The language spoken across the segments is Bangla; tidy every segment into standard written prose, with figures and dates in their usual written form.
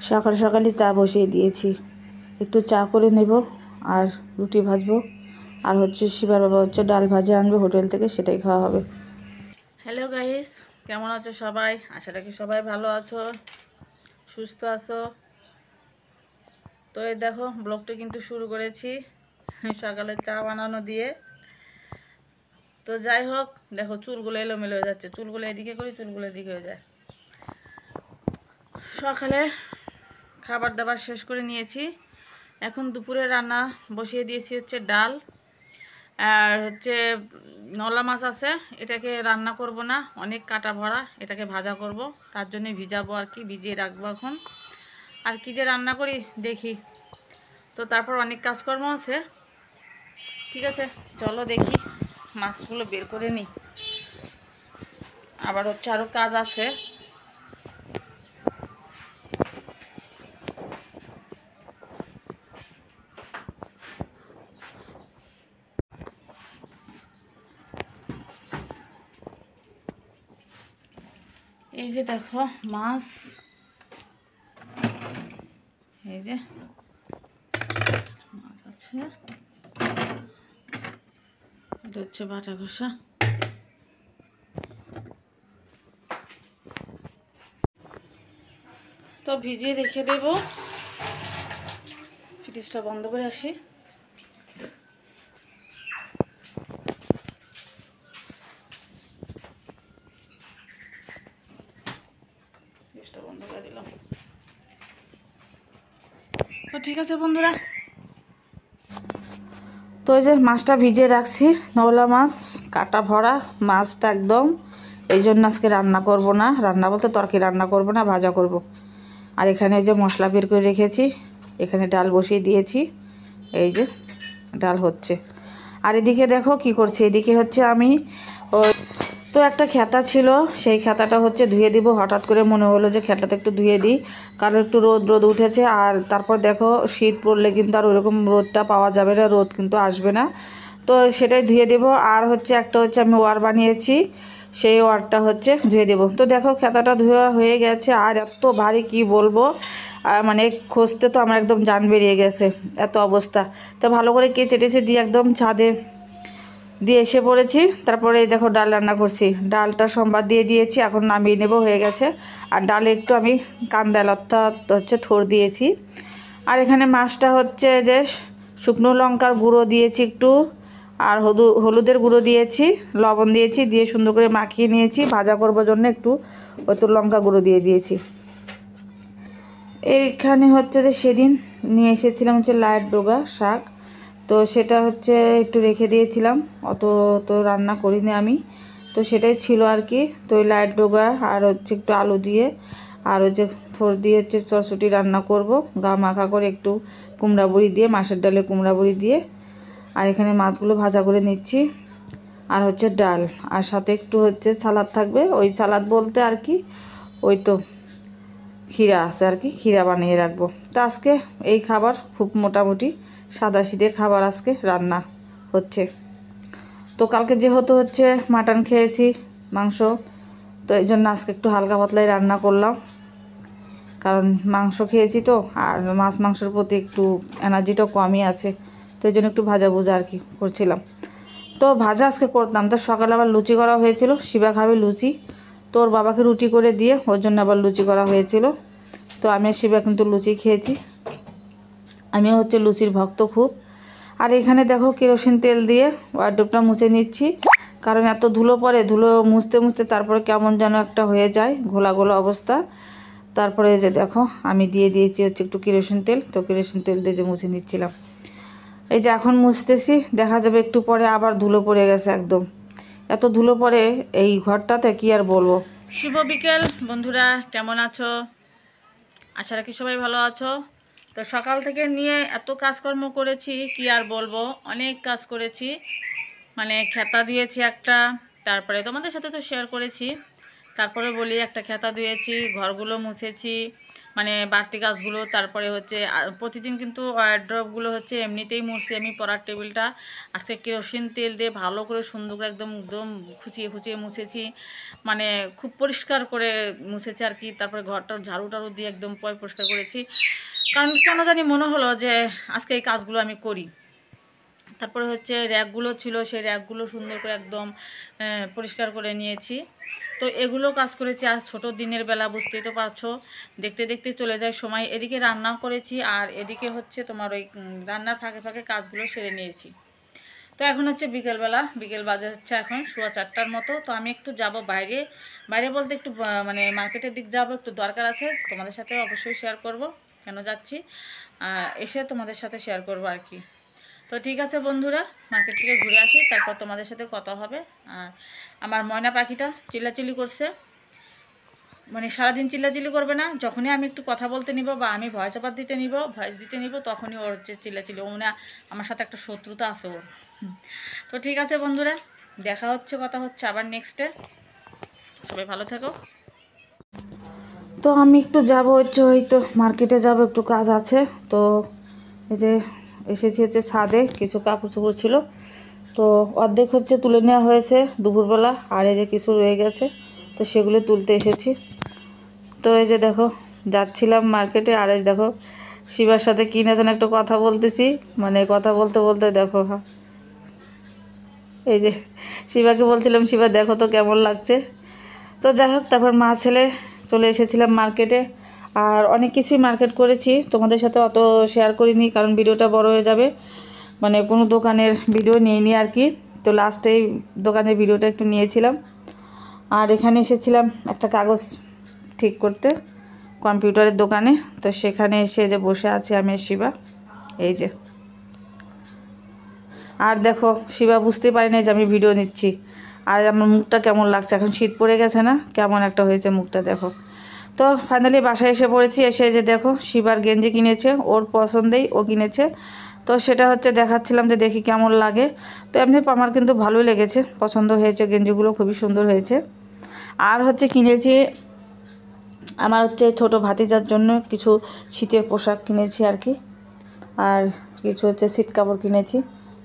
সকাল সকালই চা বসিয়ে দিয়েছি, একটু চা করে নেব আর রুটি ভাজবো। আর হচ্ছে শিবার বাবা হচ্ছে ডাল ভাজা আনবে হোটেল থেকে, সেটাই খাওয়া হবে। হ্যালো গাইস, কেমন আছো সবাই? আশা রাখি সবাই ভালো আছো, সুস্থ আছো। তো এই দেখো ব্লগটা কিন্তু শুরু করেছি সকালে চা বানানো দিয়ে। তো যাই হোক, দেখো চুলগুলো এলোমেলো হয়ে যাচ্ছে, চুলগুলো এদিকে করি চুলগুলো এদিকে হয়ে যায়। সকালে খাবার দাবার শেষ করে নিয়েছি, এখন দুপুরে রান্না বসিয়ে দিয়েছি হচ্ছে ডাল আর হচ্ছে নলা মাছ আছে, এটাকে রান্না করব না, অনেক কাটা ভরা, এটাকে ভাজা করব, তার জন্য ভিজাবো আর কি, ভিজিয়ে রাখবো এখন। আর কি যে রান্না করি দেখি। তো তারপর অনেক কাজকর্ম আছে, ঠিক আছে চলো দেখি, মাছগুলো বের করে নিই, আবার হচ্ছে আরও কাজ আছে। এই যে দেখো মাছ, এই যে মাছ আছে, এটা হচ্ছে বাটা ঘষা। তো ভিজিয়ে রেখে দেব, ফ্রিজটা বন্ধ করে আসি। ফ্রিজটা বন্ধ করে দিলাম। তো ঠিক আছে বন্ধুরা, তো এই যে মাছটা ভিজিয়ে রাখছি, নওলা মাছ কাটা ভরা, মাছটা একদম, এই জন্য আজকে রান্না করব না, রান্না বলতে তরকারি রান্না করব না, ভাজা করব। আর এখানে এই যে মশলা বের করে রেখেছি, এখানে ডাল বসিয়ে দিয়েছি, এই যে ডাল হচ্ছে। আর এদিকে দেখো কি করছি, এদিকে হচ্ছে আমি ওই তো একটা খেতা ছিল, সেই খেতাটা হচ্ছে ধুয়ে দিব, হঠাৎ করে মনে হলো যে খেতাটা একটু ধুয়ে দিই, কারণ একটু রোদ রোদ উঠেছে। আর তারপর দেখো শীত পড়লে কিন্তু আর ওইরকম রোদটা পাওয়া যাবে না, রোদ কিন্তু আসবে না, তো সেটাই ধুয়ে দেব। আর হচ্ছে একটা হচ্ছে আমি ওয়ার বানিয়েছি, সেই ওয়ারটা হচ্ছে ধুয়ে দেব। তো দেখো খেতাটা ধোয়া হয়ে গেছে, আর এত ভারী কি বলবো, মানে খসতে তো আমার একদম জান বেরিয়ে গেছে, এত অবস্থা। তো ভালো করে কেচে টেচে দিয়ে একদম ছাদে দিয়ে এসে পড়েছি। তারপরে এই দেখো ডাল রান্না করছি, ডালটা সোমবার দিয়ে দিয়েছি, এখন নামিয়ে নেব, হয়ে গেছে। আর ডালে একটু আমি কান্দাল অর্থাৎ হচ্ছে থোর দিয়েছি। আর এখানে মাছটা হচ্ছে যে শুকনো লঙ্কার গুঁড়ো দিয়েছি একটু, আর হলুদের গুঁড়ো দিয়েছি, লবণ দিয়েছি, দিয়ে সুন্দর করে মাখিয়ে নিয়েছি, ভাজা করবার জন্য একটু ওই তো লঙ্কা গুঁড়ো দিয়ে দিয়েছি। এইখানে হচ্ছে যে সেদিন নিয়ে এসেছিলাম হচ্ছে লাইট ডোগা শাক, তো সেটা হচ্ছে একটু রেখে দিয়েছিলাম, অত তো রান্না করিনি আমি, তো সেটাই ছিল আর কি। তো ওই লাইট ডোগা আর হচ্ছে একটু আলু দিয়ে আর হচ্ছে থোর দিয়ে হচ্ছে চটচটি রান্না করব, গা মাখা করে একটু কুমড়া বড়ি দিয়ে, মাছের ডালে কুমড়া বড়ি দিয়ে। আর এখানে মাছগুলো ভাজা করে নিচ্ছি, আর হচ্ছে ডাল, আর সাথে একটু হচ্ছে সালাদ থাকবে, ওই সালাদ বলতে আর কি ওই তো ক্ষীরা আছে আর কি, ক্ষীরা বানিয়ে রাখবো। তো আজকে এই খাবার খুব মোটামুটি সাদাসিধে খাবার আজকে রান্না হচ্ছে। তো কালকে যেহেতু হচ্ছে মাটন খেয়েছি, মাংস, তো এই জন্য আজকে একটু হালকা পাতলাই রান্না করলাম, কারণ মাংস খেয়েছি তো, আর মাছ মাংসের প্রতি একটু এনার্জিটাও কমই আছে, তো এই জন্য একটু ভাজা ভুজা আর কি করছিলাম। তো ভাজা আজকে করতাম, তো সকালে আবার লুচি করা হয়েছিল, শিবা খাবে লুচি, তো ওর বাবাকে রুটি করে দিয়ে ওর জন্য আবার লুচি করা হয়েছিল। তো আমি আর শিবা কিন্তু লুচি খেয়েছি, আমিও হচ্ছে লুচির ভক্ত খুব। আর এখানে দেখো কেরোসিন তেল দিয়ে ওয়ারড্রোবটা মুছে নিচ্ছি, কারণ এত ধুলো পড়ে, ধুলো মুছতে মুছতে তারপরে কেমন যেন একটা হয়ে যায়, ঘোলা ঘোলা অবস্থা। তারপরে যে দেখো আমি দিয়ে দিয়েছি হচ্ছে একটু কেরোসিন তেল, তো কেরোসিন তেল দিয়ে যে মুছে নিচ্ছিলাম। এই যে এখন মুছতেছি, দেখা যাবে একটু পরে আবার ধুলো পড়ে গেছে একদম, এত ধুলো পড়ে এই ঘরটাতে কি আর বলবো। শুভ বিকেল বন্ধুরা, কেমন আছো? আশা রাখি সবাই ভালো আছো। তো সকাল থেকে নিয়ে এত কাজকর্ম করেছি কি আর বলবো, অনেক কাজ করেছি, মানে খেতা দিয়েছি একটা, তারপরে তোমাদের সাথে তো শেয়ার করেছি, তারপরে বলি একটা খেতা ধুয়েছি, ঘরগুলো মুছেছি, মানে বাড়তি কাজগুলো। তারপরে হচ্ছে প্রতিদিন কিন্তু ওয়ারড্রপগুলো হচ্ছে এমনিতেই মুছছি আমি। পড়ার টেবিলটা আজকে কেরোসিন তেল দিয়ে ভালো করে সুন্দর করে একদম একদম খুঁচিয়ে খুঁচিয়ে মুছেছি, মানে খুব পরিষ্কার করে মুছেছি আর কি। তারপরে ঘরটা ঝাড়ু টাড়ু দিয়ে একদম পরিষ্কার করেছি, কারণ কেন জানি মনে হলো যে আজকে এই কাজগুলো আমি করি। তারপরে হচ্ছে র্যাকগুলো ছিল, সেই র্যাকগুলো সুন্দর করে একদম পরিষ্কার করে নিয়েছি। তো এগুলো কাজ করেছি আর ছোটো দিনের বেলা, বুঝতেই তো পারছো, দেখতে দেখতে চলে যায় সময়। এদিকে রান্নাও করেছি আর এদিকে হচ্ছে তোমার ওই রান্নার ফাঁকে ফাঁকে কাজগুলো সেরে নিয়েছি। তো এখন হচ্ছে বিকেলবেলা, বিকেল বাজে হচ্ছে এখন 4:15টার মতো। তো আমি একটু যাব বাইরে, বাইরে বলতে একটু মানে মার্কেটের দিক যাব, একটু দরকার আছে, তোমাদের সাথে অবশ্যই শেয়ার করব কেন যাচ্ছি, এসে তোমাদের সাথে শেয়ার করব আর কি। তো ঠিক আছে বন্ধুরা, মার্কেট থেকে ঘুরে আসি, তারপর তোমাদের সাথে কথা হবে। আর আমার ময়না পাখিটা চিল্লাচিল্লি করছে, মানে সারাদিন চিল্লাচিল্লি করবে না, যখনই আমি একটু কথা বলতে নিব বা আমি ভয়েস দিতে নিব তখনই ওর হচ্ছে চিল্লাচিল্লি। ও না, আমার সাথে একটা শত্রুতা আছে ওর। তো ঠিক আছে বন্ধুরা, দেখা হচ্ছে, কথা হচ্ছে আবার নেক্সটে। সবাই ভালো থেকো। তো আমি একটু যাবো হচ্ছে, ওই তো মার্কেটে যাব, একটু কাজ আছে। তো এই যে এসেছি হচ্ছে ছাদে, কিছু কাপড় চোপড় ছিল, তো অর্ধেক হচ্ছে তুলে নেওয়া হয়েছে দুপুরবেলা, আর এই যে কিছু রয়ে গেছে, তো সেগুলো তুলতে এসেছি। তো এই যে দেখো যাচ্ছিলাম মার্কেটে, আর এই দেখো শিবার সাথে কি না যেন একটা কথা বলতেছি, মানে কথা বলতে বলতে দেখো, হ্যাঁ এই যে শিবাকে বলছিলাম, শিবা দেখো তো কেমন লাগছে। তো যাই হোক, তারপর মা ছেলে চলে এসেছিলাম মার্কেটে। আর অনেক কিছুই মার্কেট করেছি, তোমাদের সাথে অত শেয়ার করিনি কারণ ভিডিওটা বড় হয়ে যাবে, মানে কোনো দোকানের ভিডিও নিইনি আর কি। তো লাস্টেই দোকানের ভিডিওটা একটু নিয়েছিলাম। আর এখানে এসেছিলাম একটা কাগজ ঠিক করতে কম্পিউটারের দোকানে। তো সেখানে এসে যে বসে আছি আমি আর শিবা, এই যে। আর দেখো শিবা বুঝতে পারি না যে আমি ভিডিও নিচ্ছি, আর আমার মুখটা কেমন লাগছে, এখন শীত পড়ে গেছে না, কেমন একটা হয়েছে মুখটা দেখো। তো ফাইনালি বাসায় এসে পড়েছি, এসে যে দেখো শিবার গেঞ্জি কিনেছে, ওর পছন্দেই ও কিনেছে। তো সেটা হচ্ছে দেখাচ্ছিলাম যে দেখি কেমন লাগে। তো এমনি আমার কিন্তু ভালোই লেগেছে, পছন্দ হয়েছে, গেঞ্জিগুলো খুবই সুন্দর হয়েছে। আর হচ্ছে কিনেছি আমার হচ্ছে ছোটো ভাতিজার জন্য কিছু শীতের পোশাক কিনেছি আর কি, আর কিছু হচ্ছে সিট কাপড় কিনেছি।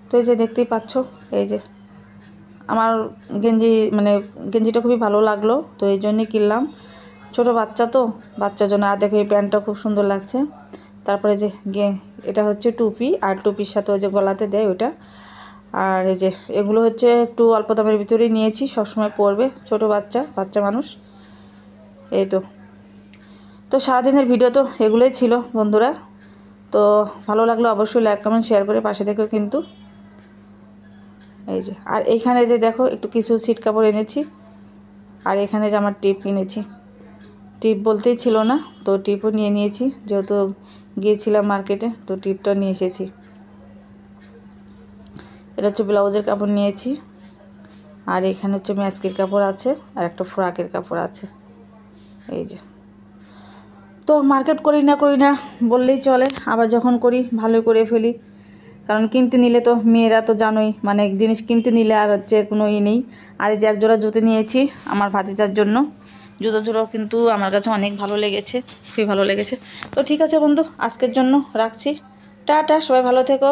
তো এই যে দেখতেই পাচ্ছ, এই যে আমার গেঞ্জি, মানে গেঞ্জিটা খুবই ভালো লাগলো, তো এই জন্যই কিনলাম। ছোটো বাচ্চা তো, বাচ্চার জন্য। আর দেখো এই প্যান্টটা খুব সুন্দর লাগছে। তারপরে যে এটা হচ্ছে টুপি, আর টুপির সাথে ওই যে গলাতে দেয় ওটা। আর এই যে এগুলো হচ্ছে একটু অল্প দামের ভিতরেই নিয়েছি, সবসময় পরবে ছোটো বাচ্চা মানুষ। এই তো। তো সারাদিনের ভিডিও তো এগুলোই ছিল বন্ধুরা। তো ভালো লাগলো অবশ্যই লাইক কমেন্ট শেয়ার করে পাশে থেকেও কিন্তু। এই যে, আর এইখানে যে দেখো একটু কিছু সিট কাপড় এনেছি, আর এখানে যে আমার টিপ কিনেছি, টিপ বলতেই ছিল না, তো টিপও নিয়ে নিয়েছি, যেহেতু গিয়েছিলাম মার্কেটে, তো টিপটা নিয়ে এসেছি। এটা হচ্ছে ব্লাউজের কাপড় নিয়েছি, আর এখানে হচ্ছে ম্যাস্কির কাপড় আছে, আর একটা ফ্রকের কাপড় আছে, এই যে। তো মার্কেট করি না বললেই চলে, আবার যখন করি ভালোই করে ফেলি, কারণ কিনতে নিলে তো মেয়েরা তো জানোই, মানে জিনিস কিনতে নিলে আর হচ্ছে কোনো নেই। আর এই যে একজোড়া জুতো নিয়েছি আমার ভাতিজার জন্য, জুতো জোড়াও কিন্তু আমার কাছে অনেক ভালো লেগেছে, খুবই ভালো লেগেছে। তো ঠিক আছে বন্ধু, আজকের জন্য রাখছি, টাটা, সবাই ভালো থেকো।